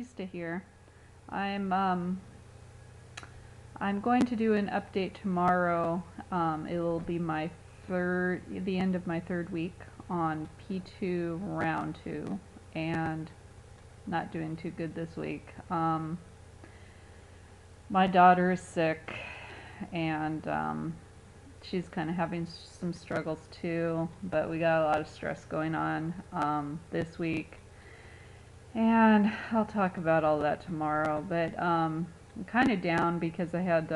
Omni-Ista here. I'm um, I'm going to do an update tomorrow. It'll be the end of my third week on P2 round 2, and not doing too good this week. My daughter is sick, and she's kind of having some struggles too, but we got a lot of stress going on this week. And I'll talk about all that tomorrow, but I'm kind of down because I had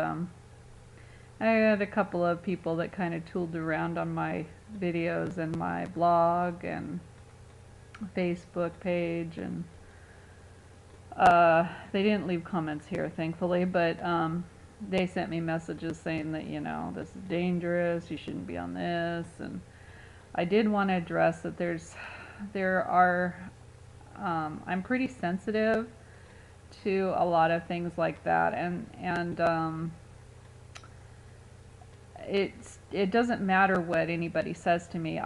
a couple of people that kind of tooled around on my videos and my blog and Facebook page, and they didn't leave comments here, thankfully, but they sent me messages saying that, this is dangerous, you shouldn't be on this, and I did want to address that I'm pretty sensitive to a lot of things like that, and it doesn't matter what anybody says to me.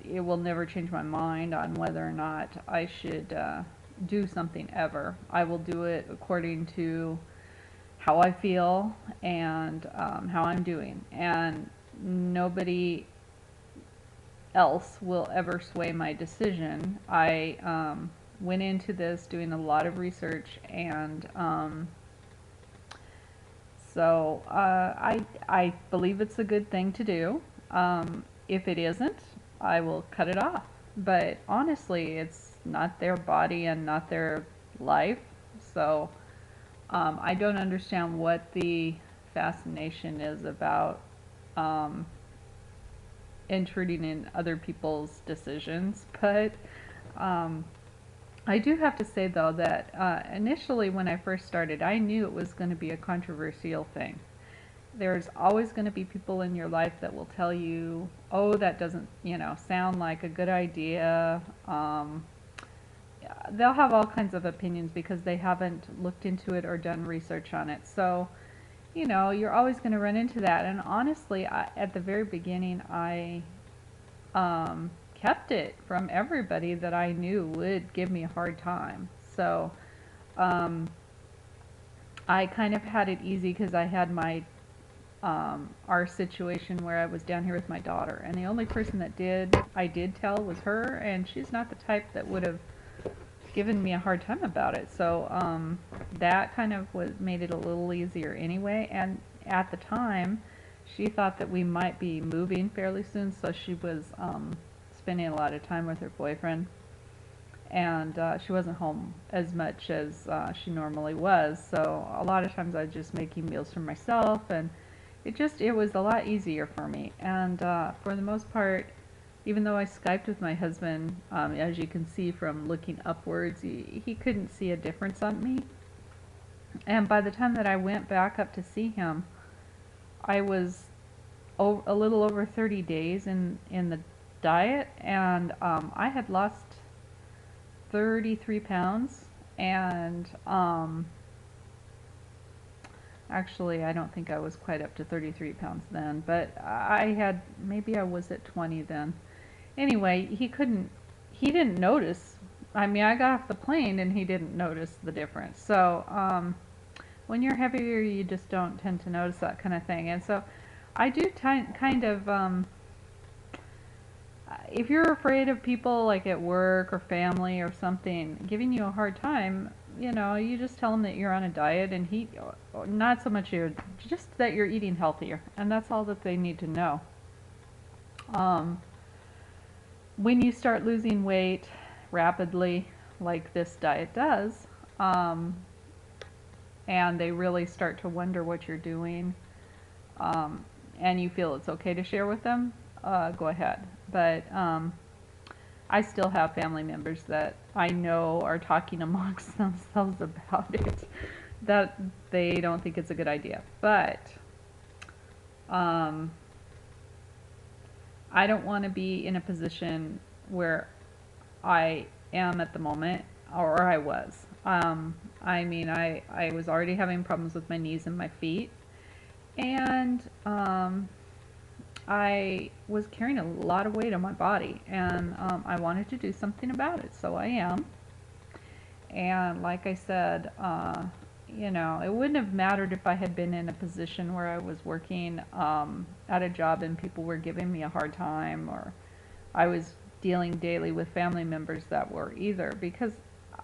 It will never change my mind on whether or not I should do something ever. I will do it according to how I feel and how I'm doing, and nobody else will ever sway my decision. I went into this doing a lot of research, and so I believe it's a good thing to do. If it isn't, I will cut it off. But honestly, it's not their body and not their life, so I don't understand what the fascination is about intruding in other people's decisions. But I do have to say, though, that initially when I first started, I knew it was going to be a controversial thing. There's always going to be people in your life that will tell you, oh, that doesn't, sound like a good idea. They'll have all kinds of opinions because they haven't looked into it or done research on it. So, you're always going to run into that. And honestly, at the very beginning, I kept it from everybody that I knew would give me a hard time. So I kind of had it easy because I had our situation where I was down here with my daughter, and the only person that I did tell was her, and she's not the type that would have given me a hard time about it. So that kind of made it a little easier anyway. And at the time, she thought that we might be moving fairly soon, so she was spending a lot of time with her boyfriend, and she wasn't home as much as she normally was. So a lot of times I was just making meals for myself, and it was a lot easier for me. And for the most part, even though I Skyped with my husband, as you can see from looking upwards, he couldn't see a difference on me. And by the time that I went back up to see him, I was a little over 30 days in the diet, and I had lost 33 pounds, and actually I don't think I was quite up to 33 pounds then, but maybe I was at 20 then. Anyway, he didn't notice. I mean, I got off the plane and he didn't notice the difference. So when you're heavier, you just don't tend to notice that kind of thing. And so I do kind of, if you're afraid of people like at work or family or something giving you a hard time, you just tell them that you're on a diet, and not so much just that you're eating healthier, and that's all that they need to know. When you start losing weight rapidly, like this diet does, and they really start to wonder what you're doing, and you feel it's okay to share with them, go ahead. But I still have family members that I know are talking amongst themselves about it, that they don't think it's a good idea. But I don't want to be in a position where I am at the moment, or I was. I mean, I was already having problems with my knees and my feet, and I was carrying a lot of weight on my body, and I wanted to do something about it, so I am. And like I said, you know, it wouldn't have mattered if I had been in a position where I was working at a job and people were giving me a hard time, or I was dealing daily with family members that were either, because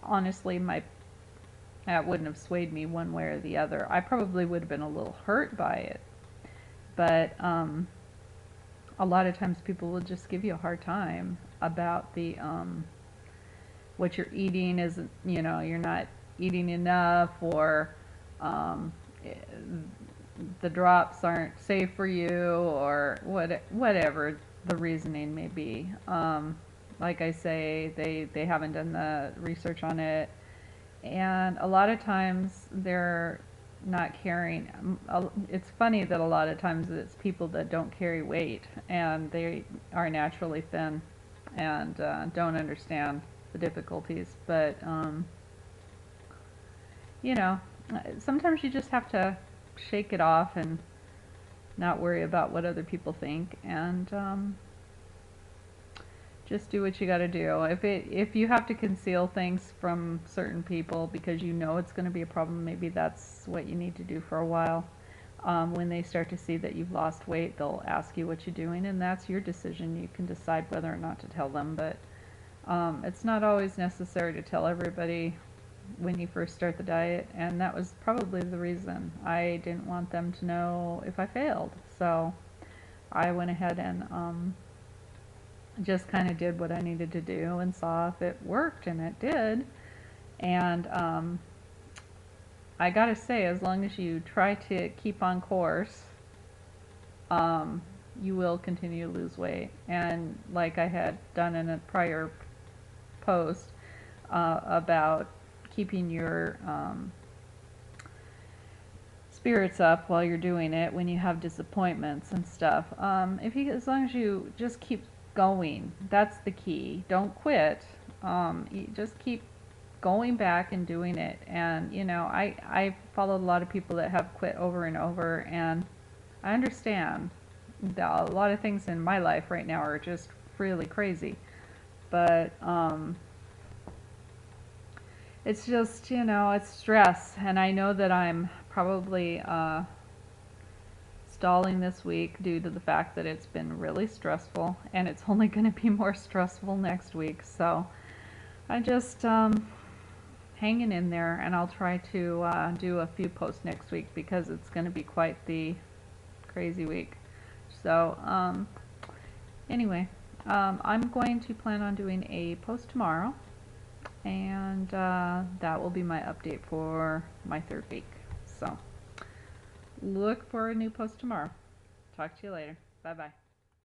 honestly, that wouldn't have swayed me one way or the other. I probably would have been a little hurt by it, but a lot of times people will just give you a hard time about the what you're eating isn't, you know, you're not eating enough, or um, eh, the drops aren't safe for you, or whatever the reasoning may be. Like I say, they haven't done the research on it, and a lot of times they're not carrying. It's funny that a lot of times it's people that don't carry weight and they are naturally thin and don't understand the difficulties. But you know, sometimes you just have to shake it off and not worry about what other people think, and just do what you got to do. If you have to conceal things from certain people because you know it's going to be a problem, maybe that's what you need to do for a while. When they start to see that you've lost weight, they'll ask you what you're doing, and that's your decision. You can decide whether or not to tell them, but it's not always necessary to tell everybody when you first start the diet, and that was probably the reason. I didn't want them to know if I failed, so I went ahead and just kind of did what I needed to do and saw if it worked, and it did. And I gotta say, as long as you try to keep on course, you will continue to lose weight. And like I had done in a prior post about keeping your spirits up while you're doing it when you have disappointments and stuff. As long as you just keep going, that's the key. Don't quit. You just keep going back and doing it. And you know, I followed a lot of people that have quit over and over, and I understand that a lot of things in my life right now are just really crazy. But it's just, you know, it's stress, and I know that I'm probably stalling this week due to the fact that it's been really stressful, and it's only going to be more stressful next week. So I just hanging in there, and I'll try to do a few posts next week because it's going to be quite the crazy week. So anyway, I'm going to plan on doing a post tomorrow, and that will be my update for my third week. So look for a new post tomorrow. Talk to you later. Bye bye.